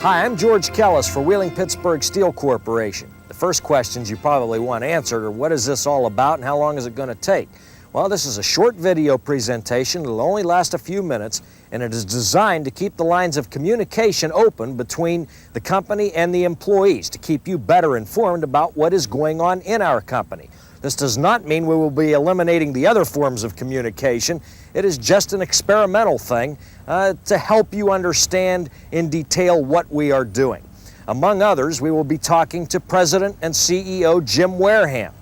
Hi, I'm George Kellis for Wheeling Pittsburgh Steel Corporation. The first questions you probably want answered are, what is this all about and how long is it going to take? Well, this is a short video presentation. It'll only last a few minutes, and it is designed to keep the lines of communication open between the company and the employees to keep you better informed about what is going on in our company. This does not mean we will be eliminating the other forms of communication. It is just an experimental thing to help you understand in detail what we are doing. Among others, we will be talking to President and CEO Jim Wareham.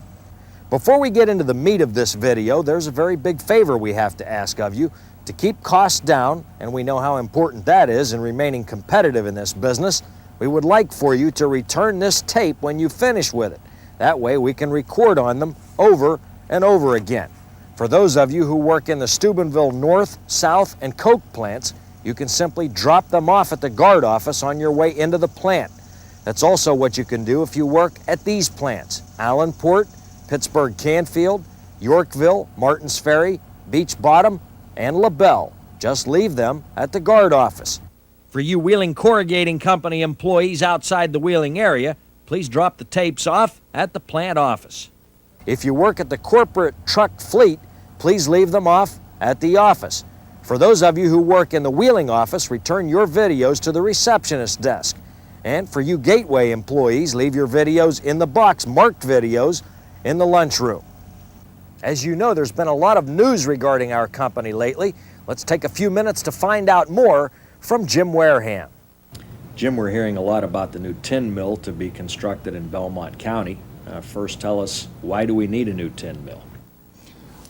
Before we get into the meat of this video, there's a very big favor we have to ask of you. To keep costs down, and we know how important that is in remaining competitive in this business, we would like for you to return this tape when you finish with it. That way we can record on them over and over again. For those of you who work in the Steubenville North, South, and Coke plants, you can simply drop them off at the guard office on your way into the plant. That's also what you can do if you work at these plants: Allenport, Pittsburgh Canfield, Yorkville, Martins Ferry, Beach Bottom, and LaBelle. Just leave them at the guard office. For you Wheeling Corrugating Company employees outside the Wheeling area, please drop the tapes off at the plant office. If you work at the corporate truck fleet, please leave them off at the office. For those of you who work in the Wheeling office, return your videos to the receptionist desk. And for you Gateway employees, leave your videos in the box marked videos in the lunchroom. As you know, there's been a lot of news regarding our company lately. Let's take a few minutes to find out more from Jim Wareham. Jim, we're hearing a lot about the new tin mill to be constructed in Belmont County. First, tell us, why do we need a new tin mill?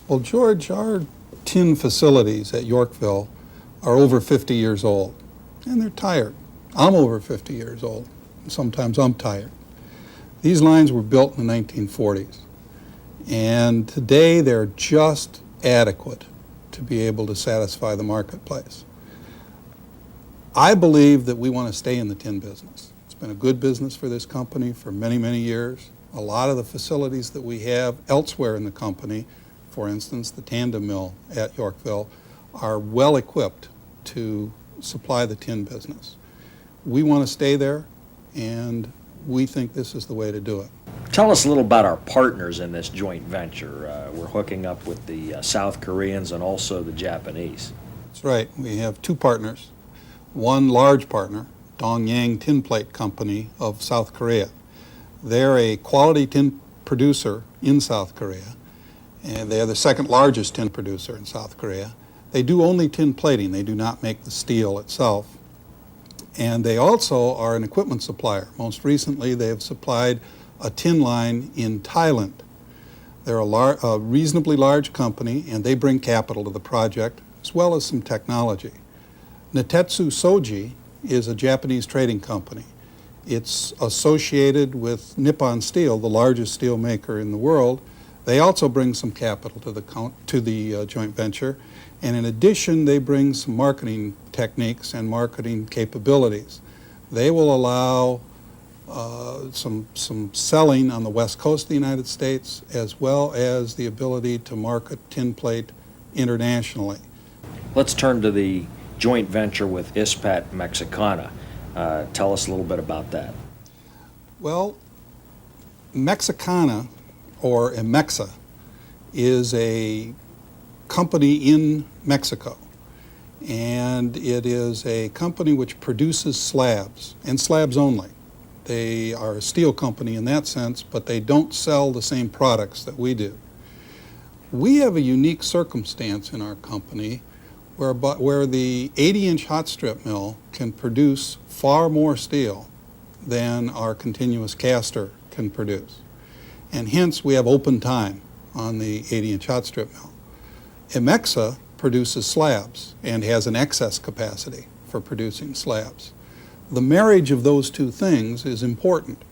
Well, George, our tin facilities at Yorkville are over 50 years old, and they're tired. I'm over 50 years old, and sometimes I'm tired. These lines were built in the 1940s, and today they're just adequate to be able to satisfy the marketplace. I believe that we want to stay in the tin business. It's been a good business for this company for many, many years. A lot of the facilities that we have elsewhere in the company, for instance, the tandem mill at Yorkville, are well equipped to supply the tin business. We want to stay there, and we think this is the way to do it. Tell us a little about our partners in this joint venture. We're hooking up with the South Koreans and also the Japanese. That's right. We have two partners. One large partner, Dongyang Tin Plate Company of South Korea. They're a quality tin producer in South Korea, and they're the second largest tin producer in South Korea. They do only tin plating. They do not make the steel itself. And they also are an equipment supplier. Most recently, they have supplied a tin line in Thailand. They're a reasonably large company, and they bring capital to the project, as well as some technology. Nitetsu Soji is a Japanese trading company. It's associated with Nippon Steel, the largest steel maker in the world. They also bring some capital to the joint venture, and in addition, they bring some marketing techniques and marketing capabilities. They will allow some selling on the west coast of the United States, as well as the ability to market tin plate internationally. Let's turn to the joint venture with ISPAT Mexicana. Tell us a little bit about that. Well, Mexicana, or Emexa, is a company in Mexico, and it is a company which produces slabs, and slabs only. They are a steel company in that sense, but they don't sell the same products that we do. We have a unique circumstance in our company where the 80-inch hot strip mill can produce far more steel than our continuous caster can produce. And hence we have open time on the 80-inch hot strip mill. Emexa produces slabs and has an excess capacity for producing slabs. The marriage of those two things is important.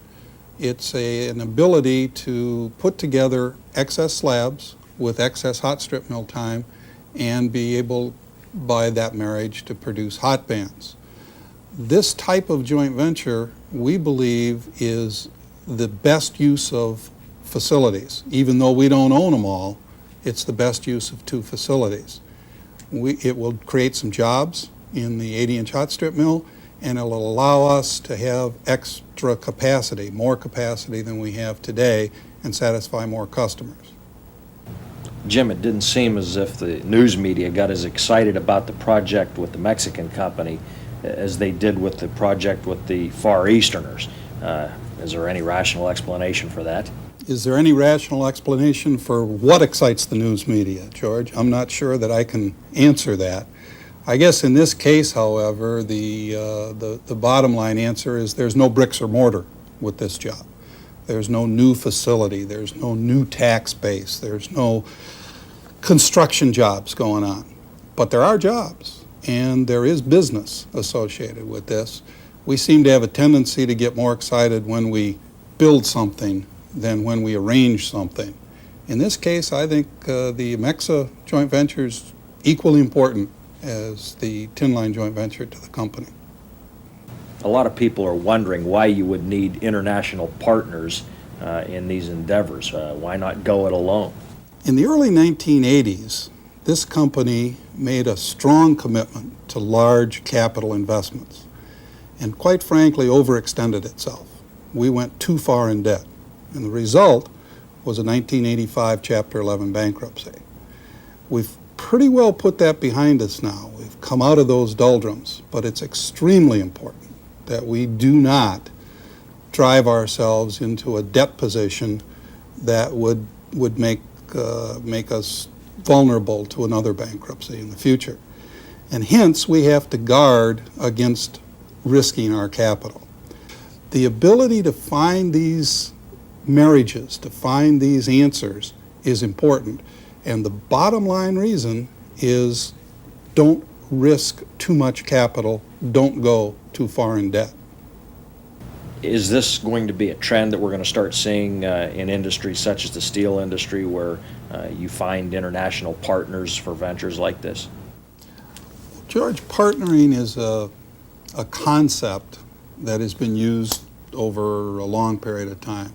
It's an ability to put together excess slabs with excess hot strip mill time and be able, by that marriage, to produce hot bands. This type of joint venture, we believe, is the best use of facilities. Even though we don't own them all, it's the best use of two facilities. It will create some jobs in the 80-inch hot strip mill, and it'll allow us to have extra capacity, more capacity than we have today, and satisfy more customers. Jim, it didn't seem as if the news media got as excited about the project with the Mexican company as they did with the project with the Far Easterners. Is there any rational explanation for that? Is there any rational explanation for what excites the news media, George? I'm not sure that I can answer that. I guess in this case, however, the bottom line answer is there's no bricks or mortar with this job. There's no new facility. There's no new tax base. There's no construction jobs going on. But there are jobs, and there is business associated with this. We seem to have a tendency to get more excited when we build something than when we arrange something. In this case, I think the MEXA joint venture is equally important as the tin line joint venture to the company. A lot of people are wondering why you would need international partners in these endeavors. Why not go it alone? In the early 1980s, this company made a strong commitment to large capital investments and, quite frankly, overextended itself. We went too far in debt, and the result was a 1985 Chapter 11 bankruptcy. We've pretty well put that behind us now. We've come out of those doldrums, but it's extremely important that we do not drive ourselves into a debt position that would make us vulnerable to another bankruptcy in the future. And hence, we have to guard against risking our capital. The ability to find these marriages, to find these answers, is important. And the bottom line reason is don't risk too much capital, don't go too far in debt. Is this going to be a trend that we're going to start seeing in industries such as the steel industry where you find international partners for ventures like this? George, partnering is a concept that has been used over a long period of time.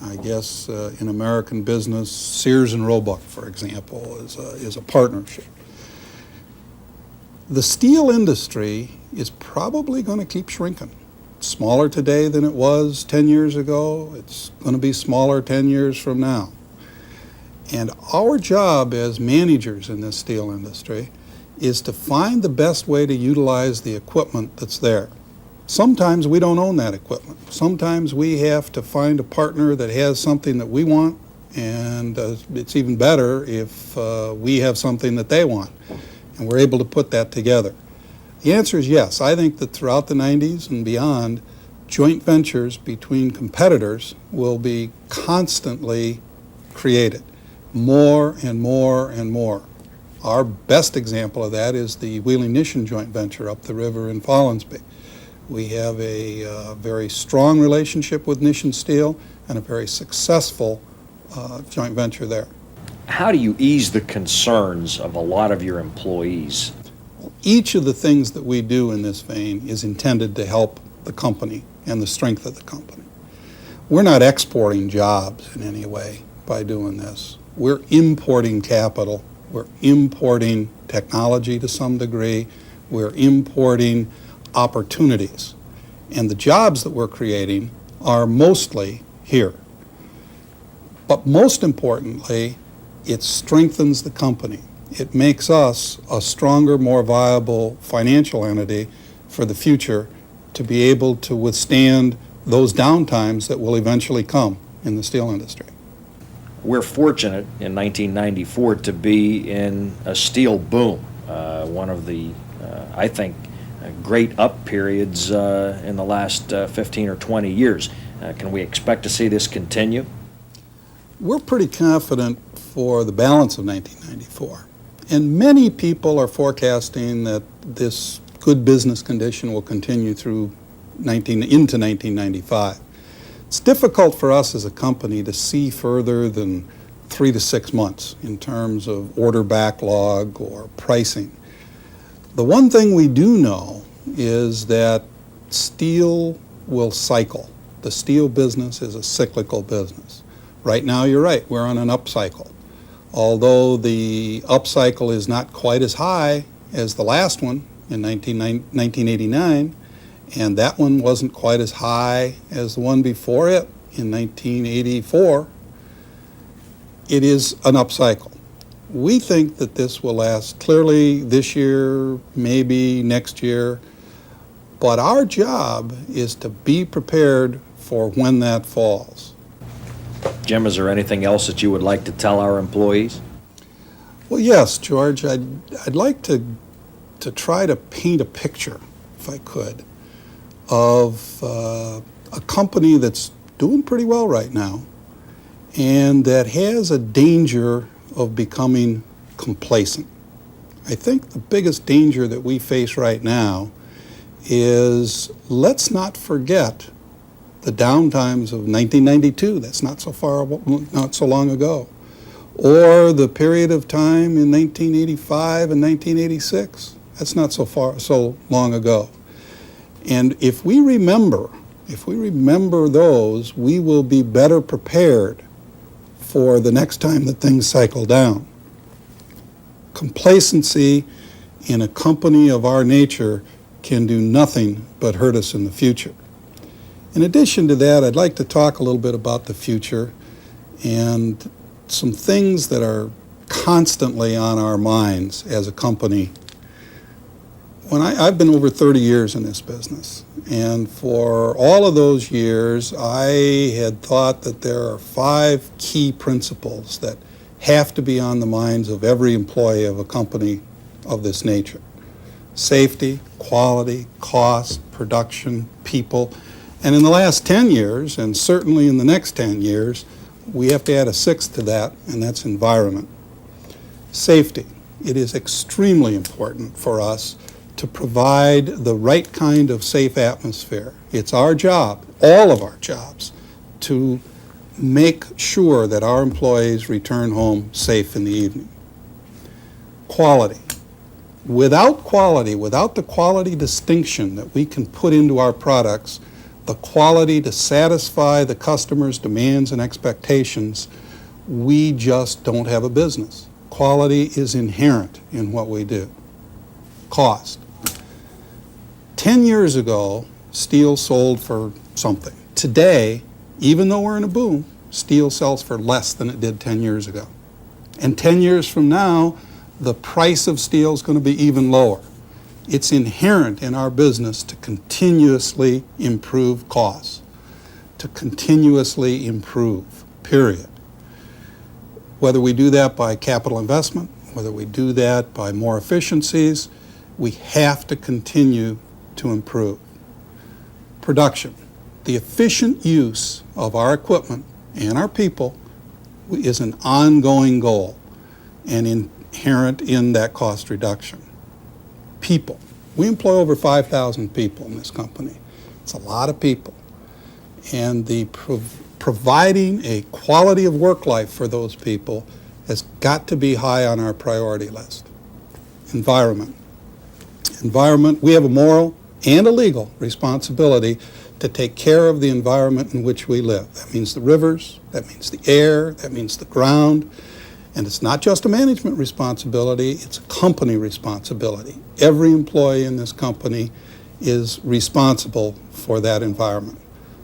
I guess in American business, Sears and Roebuck, for example, is a partnership. The steel industry is probably going to keep shrinking. It's smaller today than it was 10 years ago. It's going to be smaller 10 years from now. And our job as managers in this steel industry is to find the best way to utilize the equipment that's there. Sometimes we don't own that equipment. Sometimes we have to find a partner that has something that we want, and it's even better if we have something that they want, and we're able to put that together. The answer is yes. I think that throughout the 90s and beyond, joint ventures between competitors will be constantly created, more and more and more. Our best example of that is the Wheeling-Nishin joint venture up the river in Follinsby. We have a very strong relationship with Nishin Steel and a very successful joint venture there. How do you ease the concerns of a lot of your employees? Each of the things that we do in this vein is intended to help the company and the strength of the company. We're not exporting jobs in any way by doing this. We're importing capital. We're importing technology to some degree. We're importing opportunities. And the jobs that we're creating are mostly here. But most importantly, it strengthens the company. It makes us a stronger, more viable financial entity for the future to be able to withstand those downtimes that will eventually come in the steel industry. We're fortunate in 1994 to be in a steel boom, one of the, I think, great up periods in the last 15 or 20 years. Can we expect to see this continue? We're pretty confident for the balance of 1994. And many people are forecasting that this good business condition will continue through into 1995. It's difficult for us as a company to see further than 3 to 6 months in terms of order backlog or pricing. The one thing we do know is that steel will cycle. The steel business is a cyclical business. Right now, you're right, we're on an upcycle. Although the upcycle is not quite as high as the last one in 1989, and that one wasn't quite as high as the one before it in 1984. It is an upcycle. We think that this will last clearly this year, maybe next year, but our job is to be prepared for when that falls. Jim, is there anything else that you would like to tell our employees? Well, yes, George, I'd like to try to paint a picture, if I could, of a company that's doing pretty well right now and that has a danger of becoming complacent. I think the biggest danger that we face right now is, let's not forget the downtimes of 1992. That's not so long ago. Or the period of time in 1985 and 1986. That's not so long ago. And if we remember those, we will be better prepared for the next time that things cycle down. Complacency in a company of our nature can do nothing but hurt us in the future. In addition to that, I'd like to talk a little bit about the future and some things that are constantly on our minds as a company. I've been over 30 years in this business, and for all of those years, I had thought that there are 5 key principles that have to be on the minds of every employee of a company of this nature: safety, quality, cost, production, people. And in the last 10 years, and certainly in the next 10 years, we have to add a 6th to that, and that's environment. Safety. It is extremely important for us to provide the right kind of safe atmosphere. It's our job, all of our jobs, to make sure that our employees return home safe in the evening. Quality. Without the quality distinction that we can put into our products, the quality to satisfy the customer's demands and expectations, we just don't have a business. Quality is inherent in what we do. Cost. 10 years ago, steel sold for something. Today, even though we're in a boom, steel sells for less than it did 10 years ago. And 10 years from now, the price of steel is going to be even lower. It's inherent in our business to continuously improve costs, to continuously improve, period. Whether we do that by capital investment, whether we do that by more efficiencies, we have to continue to improve. Production. The efficient use of our equipment and our people is an ongoing goal and inherent in that cost reduction. People. We employ over 5,000 people in this company. It's a lot of people. And the providing a quality of work life for those people has got to be high on our priority list. Environment. Environment, we have a moral and a legal responsibility to take care of the environment in which we live. That means the rivers, that means the air, that means the ground. And it's not just a management responsibility, it's a company responsibility. Every employee in this company is responsible for that environment.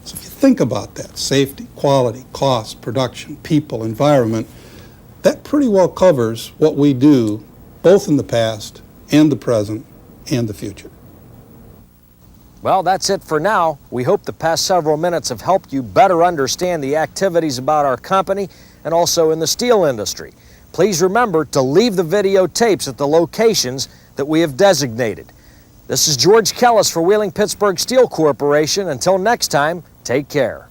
So if you think about that, safety, quality, cost, production, people, environment, that pretty well covers what we do both in the past and the present and the future. Well, that's it for now. We hope the past several minutes have helped you better understand the activities about our company and also in the steel industry. Please remember to leave the videotapes at the locations that we have designated. This is George Kellis for Wheeling Pittsburgh Steel Corporation. Until next time, take care.